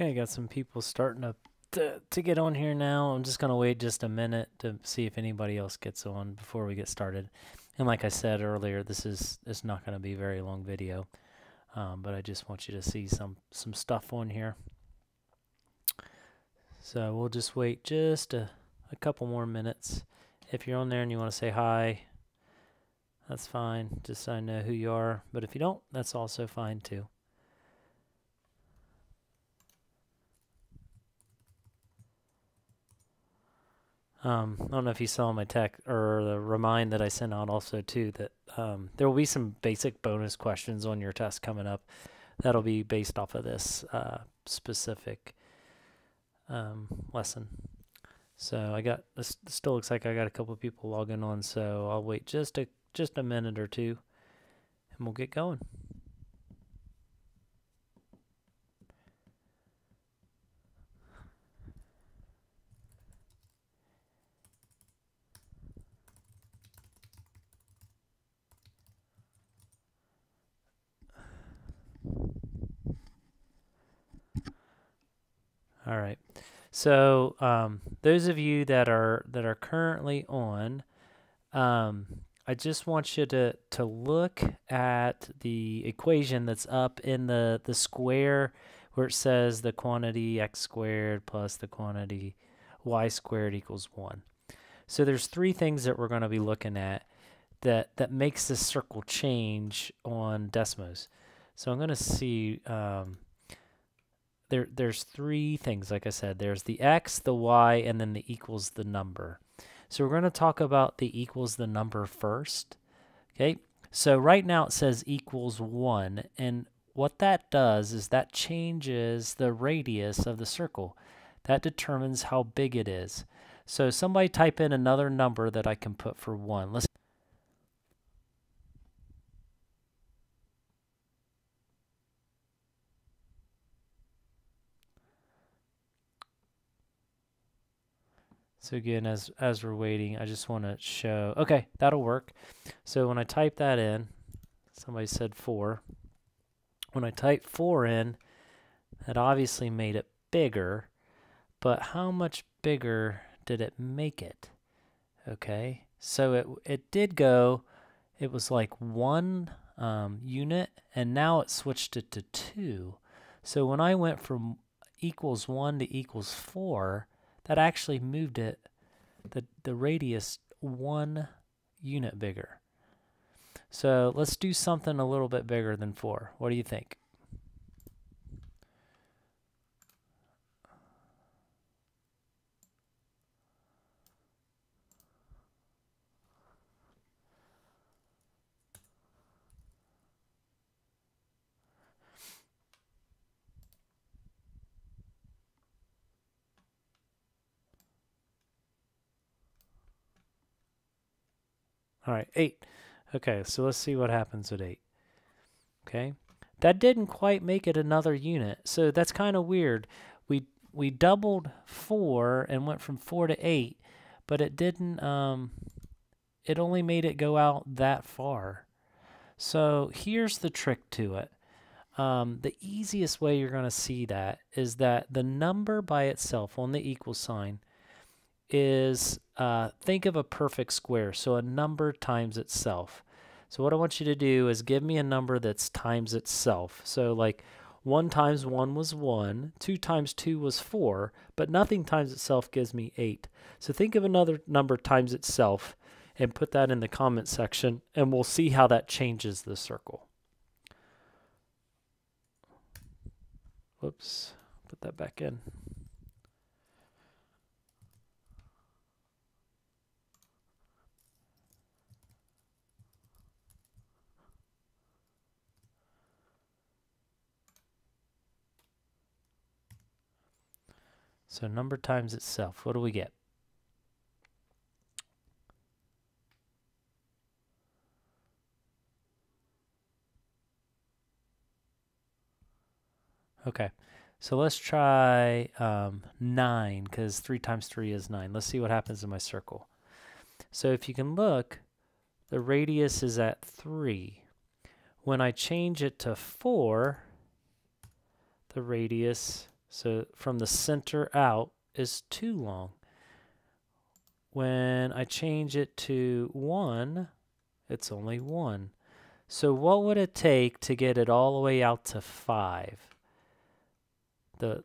Okay, got some people starting to get on here now. I'm just gonna wait just a minute to see if anybody else gets on before we get started. And like I said earlier, this is not gonna be a very long video, but I just want you to see some stuff on here. So we'll just wait just a couple more minutes. If you're on there and you want to say hi, that's fine, just so I know who you are. But if you don't, that's also fine too. I don't know if you saw my text or the remind that I sent out also too that there will be some basic bonus questions on your test coming up that'll be based off of this specific lesson. So I got this still looks like I got a couple of people logging on, so I'll wait just a minute or two and we'll get going. All right. So those of you that are currently on, I just want you to look at the equation that's up in the square where it says the quantity x squared plus the quantity y squared equals 1. So there's three things that we're going to be looking at that makes this circle change on Desmos. So I'm going to see there's three things, like I said. There's the x, the y, and then the equals the number. So we're going to talk about the equals the number first. Okay, so right now it says equals 1, and what that does is that changes the radius of the circle. That determines how big it is. So somebody type in another number that I can put for 1. Let's So again, as we're waiting, I just want to show, okay, that'll work. So when I type that in, somebody said 4. When I type 4 in, that obviously made it bigger, but how much bigger did it make it? Okay, so it did go, it was like 1 unit, and now it switched it to 2. So when I went from equals 1 to equals 4, that actually moved it, the radius 1 unit bigger. So let's do something a little bit bigger than 4. What do you think? All right, 8. Okay, so let's see what happens at 8. Okay, that didn't quite make it another unit, so that's kind of weird. We doubled 4 and went from 4 to 8, but it didn't. It only made it go out that far. So here's the trick to it. The easiest way you're going to see that is that the number by itself on the equal sign is, think of a perfect square, so a number times itself. So what I want you to do is give me a number that's times itself. So like 1 times 1 was 1, 2 times 2 was 4, but nothing times itself gives me 8. So think of another number times itself and put that in the comment section, and we'll see how that changes the circle. Whoops, put that back in. So number times itself, what do we get? Okay, so let's try 9, because 3 times 3 is 9. Let's see what happens in my circle. So if you can look, the radius is at 3. When I change it to 4, the radius So from the center out is too long. When I change it to 1, it's only 1. So what would it take to get it all the way out to 5? The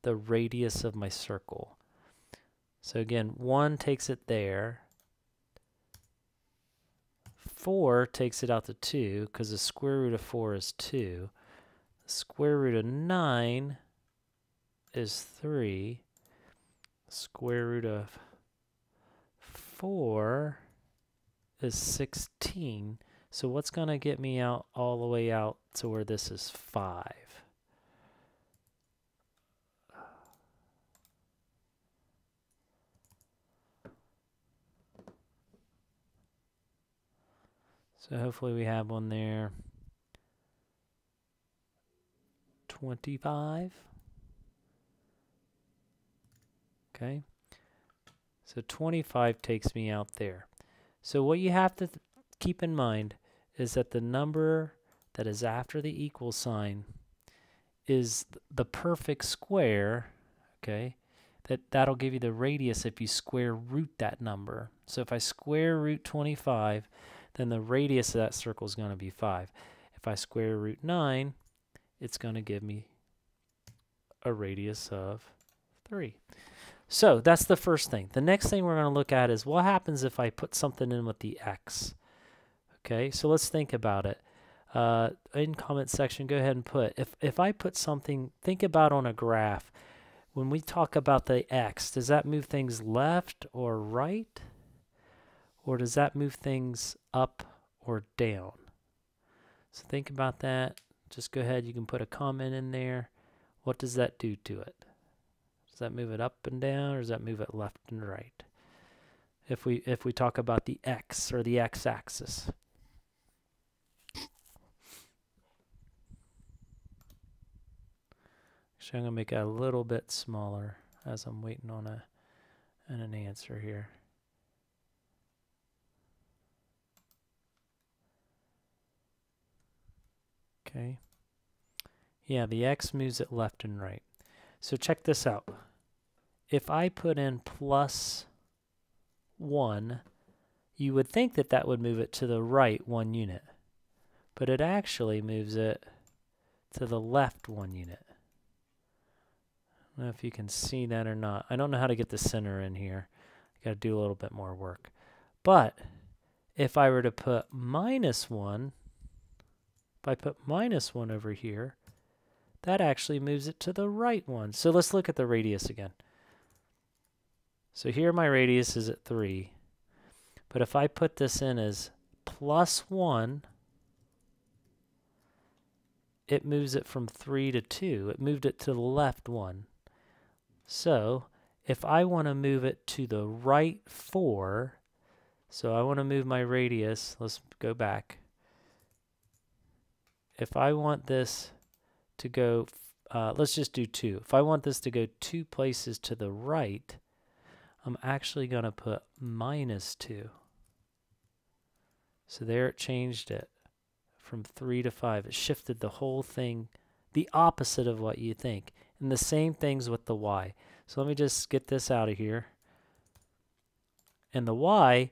radius of my circle. So again, 1 takes it there. 4 takes it out to 2 because the square root of 4 is 2. The square root of 9 is 3. Square root of 4 is 16. So what's going to get me out all the way out to where this is 5? So hopefully we have one there. 25. Okay. So 25 takes me out there. So what you have to keep in mind is that the number that is after the equal sign is the perfect square, okay? That'll give you the radius if you square root that number. So if I square root 25, then the radius of that circle is going to be 5. If I square root 9, it's going to give me a radius of 3. So that's the first thing. The next thing we're going to look at is what happens if I put something in with the x. Okay, so let's think about it. In comment section, go ahead and put, if I put something, think about on a graph, when we talk about the x, does that move things left or right? Or does that move things up or down? So think about that. Just go ahead, you can put a comment in there. What does that do to it? Does that move it up and down, or does that move it left and right? If we talk about the x or the x-axis. Actually, I'm going to make it a little bit smaller as I'm waiting on an answer here. Okay. Yeah, the x moves it left and right. So check this out. If I put in plus 1, you would think that that would move it to the right 1 unit. But it actually moves it to the left 1 unit. I don't know if you can see that or not. I don't know how to get the center in here. I got to do a little bit more work. But if I were to put minus 1, if I put minus 1 over here, that actually moves it to the right 1. So let's look at the radius again. So here my radius is at 3. But if I put this in as plus 1, it moves it from 3 to 2. It moved it to the left 1. So if I want to move it to the right 4, so I want to move my radius, let's go back. If I want this to go, let's just do 2. If I want this to go 2 places to the right, I'm actually going to put minus 2. So there it changed it from 3 to 5. It shifted the whole thing the opposite of what you think. And the same things with the y. So let me just get this out of here. And the y,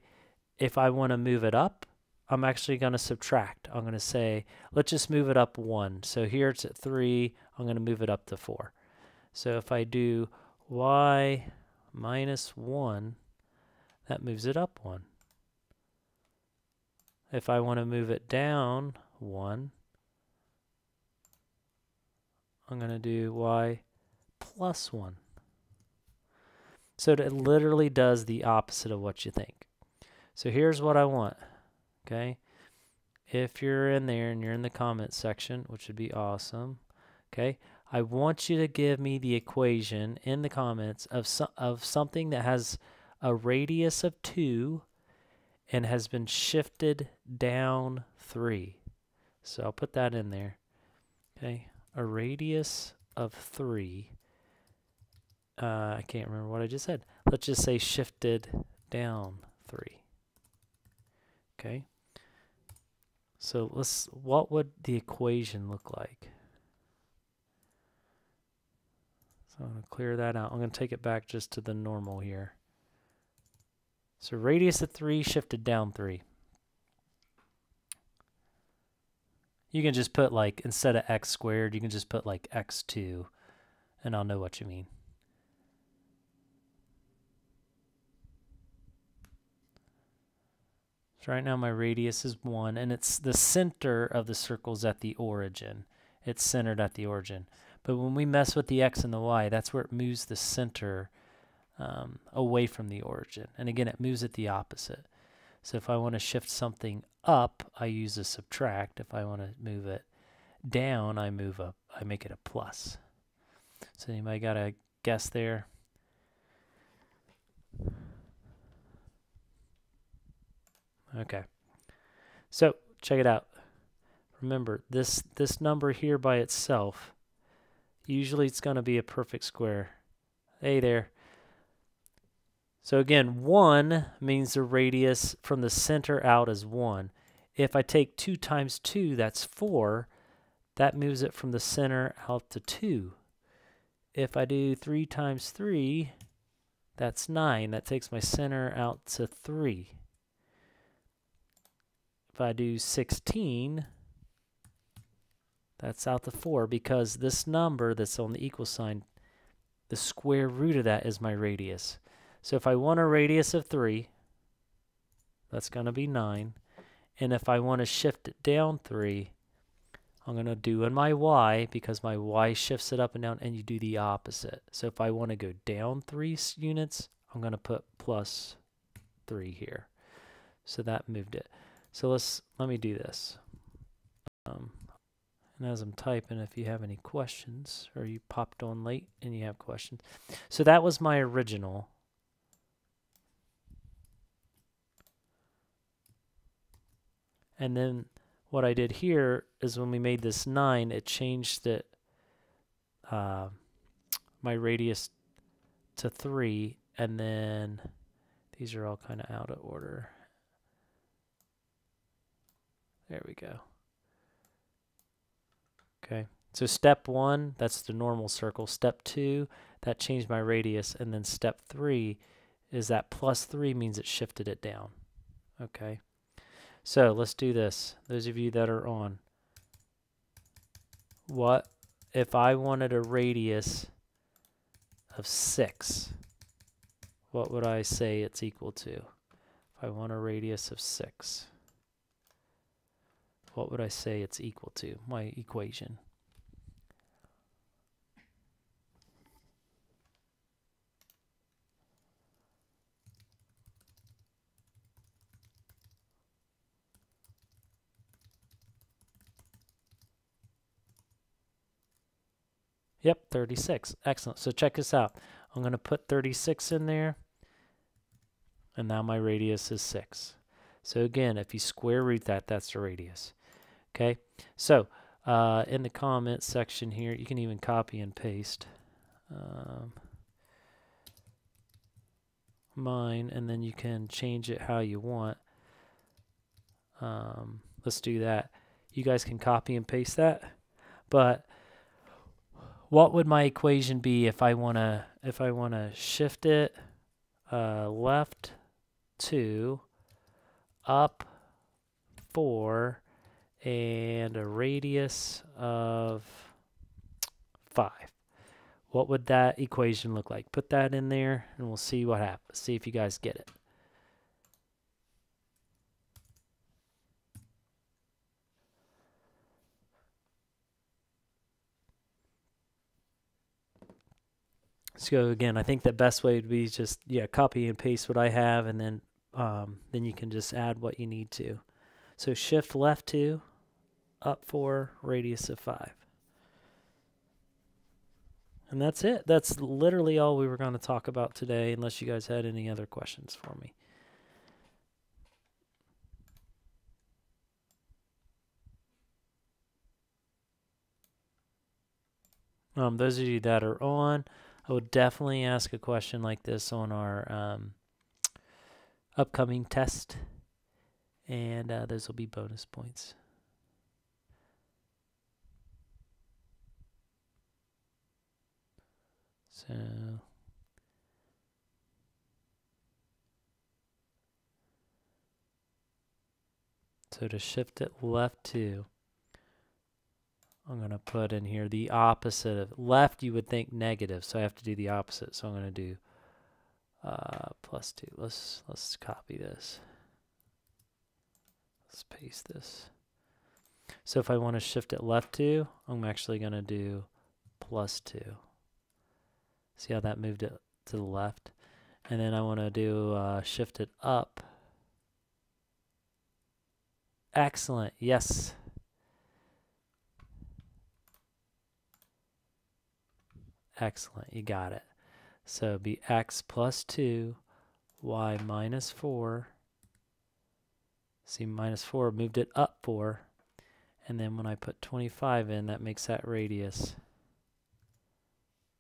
if I want to move it up, I'm actually going to subtract. I'm going to say, let's just move it up 1. So here it's at 3. I'm going to move it up to 4. So if I do y minus 1, that moves it up 1. If I want to move it down 1, I'm going to do y plus 1. So it literally does the opposite of what you think. So here's what I want. Okay, if you're in there and you're in the comments section, which would be awesome, okay, I want you to give me the equation in the comments of something that has a radius of 2 and has been shifted down 3. So I'll put that in there. Okay, a radius of 3. I can't remember what I just said. Let's just say shifted down 3. Okay. So what would the equation look like? So I'm going to clear that out. I'm going to take it back just to the normal here. So radius of 3 shifted down 3. You can just put like, instead of x squared, you can just put like x2, and I'll know what you mean. So right now my radius is 1, and it's the center of the circle's at the origin. It's centered at the origin. But when we mess with the x and the y, that's where it moves the center away from the origin. And again, it moves it the opposite. So if I want to shift something up, I use a subtract. If I want to move it down, I make it a plus. So anybody got a guess there? Okay. So check it out. Remember, this number here by itself, usually it's going to be a perfect square. Hey there. So again, 1 means the radius from the center out is 1. If I take 2 times 2, that's 4. That moves it from the center out to 2. If I do 3 times 3, that's 9. That takes my center out to 3. If I do 16, that's out to 4, because this number that's on the equal sign, the square root of that is my radius. So if I want a radius of 3, that's going to be 9. And if I want to shift it down 3, I'm going to do in my y, because my y shifts it up and down, and you do the opposite. So if I want to go down 3 units, I'm going to put plus 3 here. So that moved it. So let me do this. And as I'm typing, if you have any questions, or you popped on late and you have questions. So that was my original. And then what I did here is when we made this 9, it changed it, my radius to 3, and then these are all kind of out of order. There we go. Okay, so step 1, that's the normal circle. Step 2, that changed my radius, and then step 3 is that plus 3 means it shifted it down. Okay. So let's do this. Those of you that are on, what if I wanted a radius of 6? What would I say it's equal to? If I want a radius of 6, what would I say it's equal to? My equation. Yep, 36. Excellent. So check this out. I'm going to put 36 in there, and now my radius is 6. So again, if you square root that, that's the radius. Okay, so in the comments section here, you can even copy and paste mine, and then you can change it how you want. Let's do that. You guys can copy and paste that, but what would my equation be if I wanna shift it left 2, up 4, and a radius of 5? What would that equation look like? Put that in there, and we'll see what happens. See if you guys get it. So again, I think the best way would be just copy and paste what I have, and then you can just add what you need to. So shift left 2, up 4, radius of 5. And that's it. That's literally all we were going to talk about today, unless you guys had any other questions for me. Those of you that are on, I would definitely ask a question like this on our upcoming test, and those will be bonus points. So to shift it left 2, I'm going to put in here the opposite of left. You would think negative, so I have to do the opposite. So I'm going to do +2. Let's copy this. Let's paste this. So if I want to shift it left 2, I'm actually going to do +2. See how that moved it to the left? And then I want to do shift it up. Excellent. Yes. Excellent. You got it. So it'd be x +2, y -4. See, -4 moved it up 4. And then when I put 25 in, that makes that radius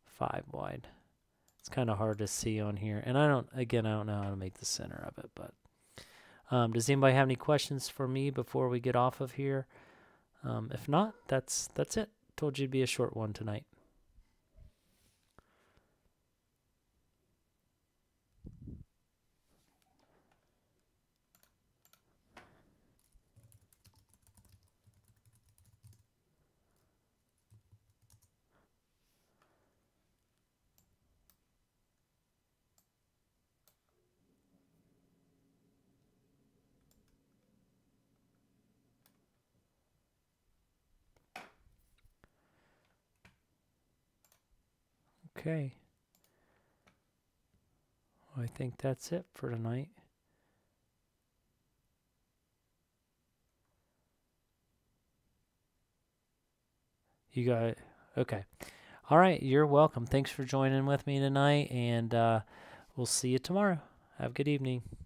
5 wide. It's kind of hard to see on here. And I don't know how to make the center of it. But does anybody have any questions for me before we get off of here? If not, that's it. Told you it'd be a short one tonight. Okay. Well, I think that's it for tonight. You got it? Okay. All right. You're welcome. Thanks for joining with me tonight, and we'll see you tomorrow. Have a good evening.